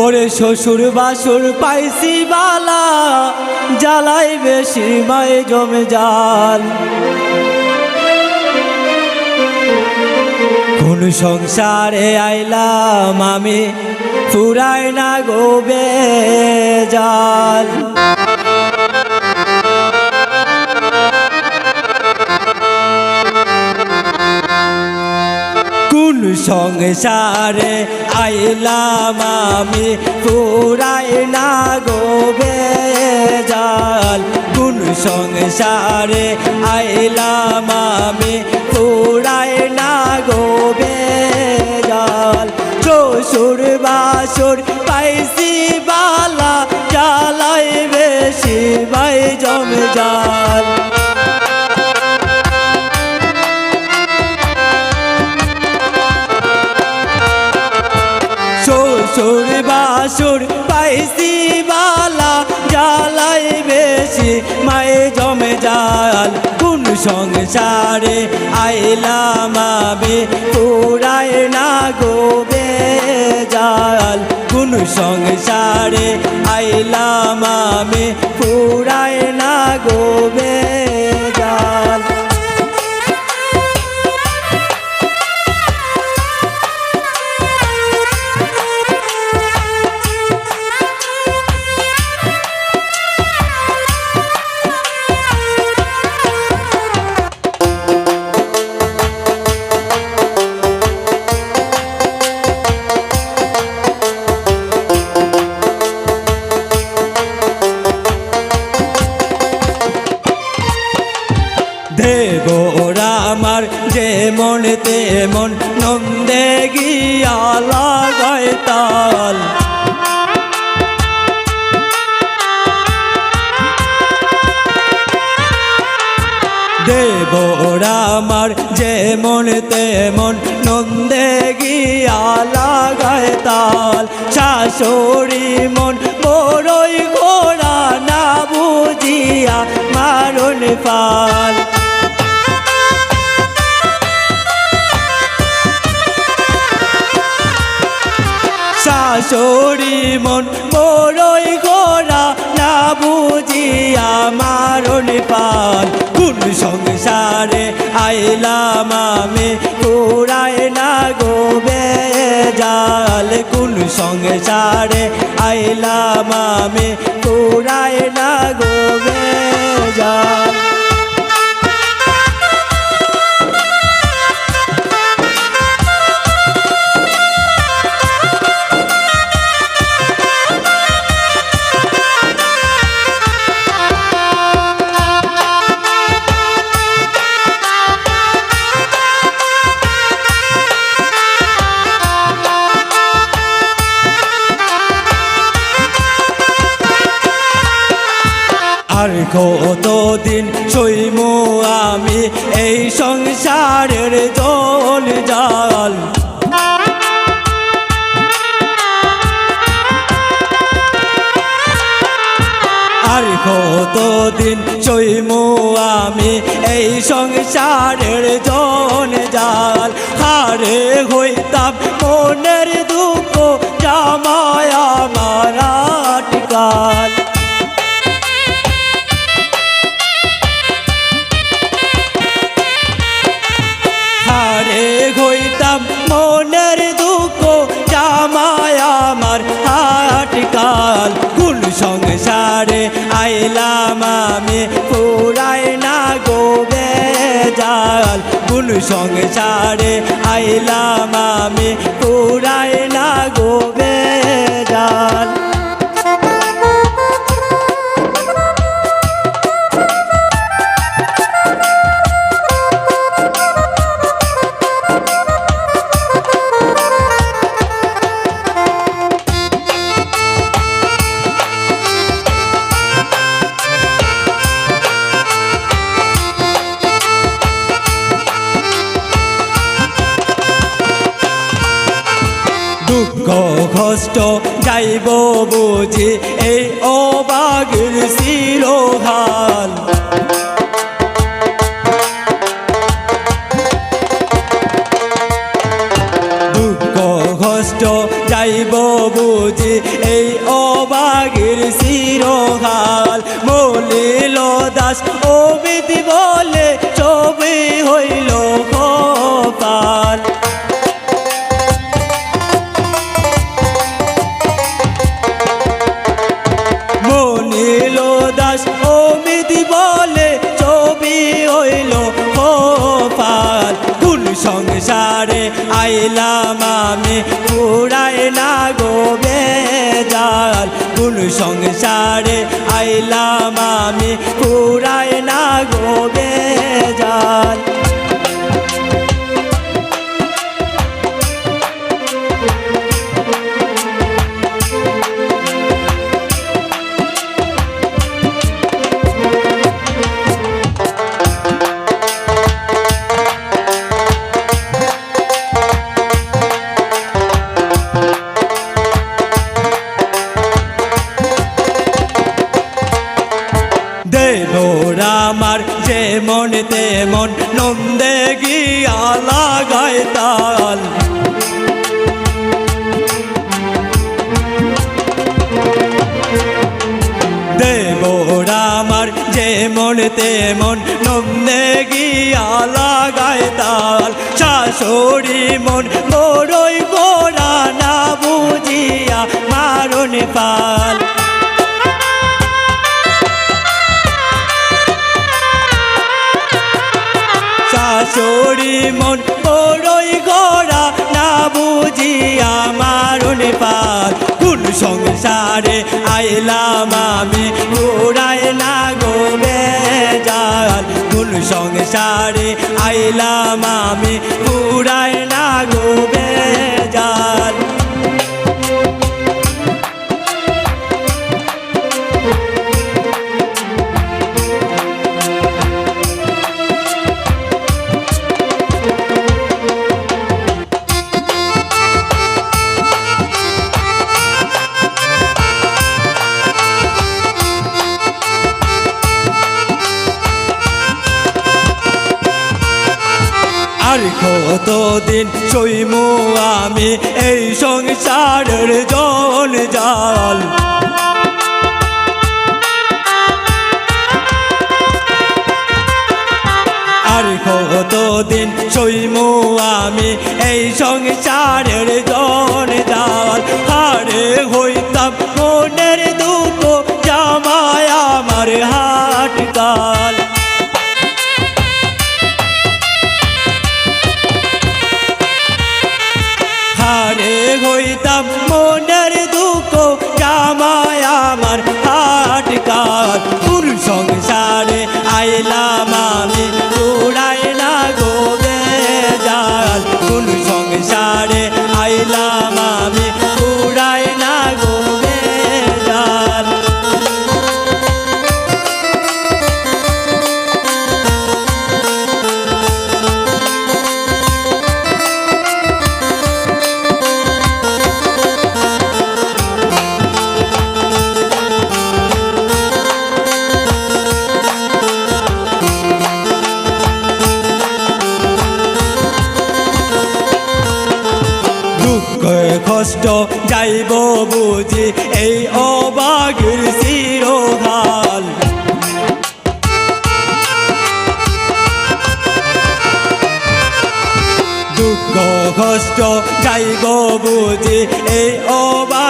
ওরে শ্বশুর বাসুর পাইছি বালা, জ্বালাই বেশি মায়ে জমে জাল। কোন সংসারে আইলাম আমি, ফুরায় না গোবে জাল। কোন সংসারে আইলাম আমি, ফুরায় না গোবে জাল। কোন সংসারে আইলাম আমি, ফুরায় না গোবে জাল। শ্বশুর বাসুর পাইছি বালা, জ্বালাই বেশি ভাই জমে জাল। শ্বশুর বাসুর পাইছি বালা, জ্বালাই বেশি মায়ে জমে জাল। কোন সংসারে আইলাম আমি, ফুরায় না গোবে জাল। কোন সংসারে আইলাম আমি, ফুরায় না গোবে জাল। দেবরা আমার যেমন তেমন, নন্দে গিয়া লাগায় তাল। দেবরা আমার যেমন তেমন, নন্দে গিয়া লাগায় তাল। শাশুড়ি মন বড়ই ঘোড়া, না বুঝিয়া মারণ পাল। শাশুড়ি মন বড়ই ঘোড়া, না বুঝিয়া মারণ পাল। কোন সংসারে আইলাম আমি, ফুরায় না গোবে জাল। কোন সংসারে আইলাম আমি, ফুরায় না গোবে জাল। আর কতদিন সইমু আমি এই সংসারের জল জাল। আর কতদিন সইমু আমি এই সংসারের জল জাল। হারে হইতাম মনের দুঃখ, জামায় আমার আটকাল। হারে হইতাম মনের দুঃখ, জামায় আমার আটকাল। কোন সংসারে আইলাম আমি, ফুরায় না গোবে জাল। কোন সংসারে আইলাম আমি, ফুরায় না গোবে জাল। দুঃখ কষ্ট যাইব বুঝি, এই অবাগের চিরহাল। দুঃখ কষ্ট যাইব বুঝি এই অবাগের চিরকাল। মলিল দাস অমিতি বলে ছবি হইল কপাল। মলিল দাস অমিতি বলে ছবি হইল কপাল। কোন সংসারে আইলাম আমি পুরাই না গো বেজাল। কোন সংসারে আইলাম আমি পুরাই না গো বেজাল। দেবর আমার যেমন তেমন নন্দে গিয়া লাগায় তাল। দেবর আমার যেমন তেমন নন্দে গিয়া লাগায় তাল। শাশুড়ি মন বড়ই গোড়া না বুঝিয়া মারণ পাল। শাশুড়ি মন বড়ই গোড়া না বুঝিয়া মারণ পাল। কোন সংসারে আইলাম আমি পুরাই না গো বেজাল। কোন সংসারে আইলাম আমি পুরাই না গো বেজাল। আর কতদিন সইমু আমি এই সংসারের জঞ্জাল। আর কতদিন সইমু আমি এই সংসারের জঞ্জাল। হারে হইতাম মনের দুঃখ জামায় আমার হাটকাল। হারে হইতাম মনের দুঃখ জামায় আমার হাটকাল। কোন সংসারে আইলাম আমি পুরাই না গো বেজাল। কোন সংসারে আইলাম আমি পুরাই না গো বেজাল। কষ্ট যাইব বুঝি এই অবাগের চিরকাল। দুঃখ কষ্ট যাইব বুঝি এই অবাগের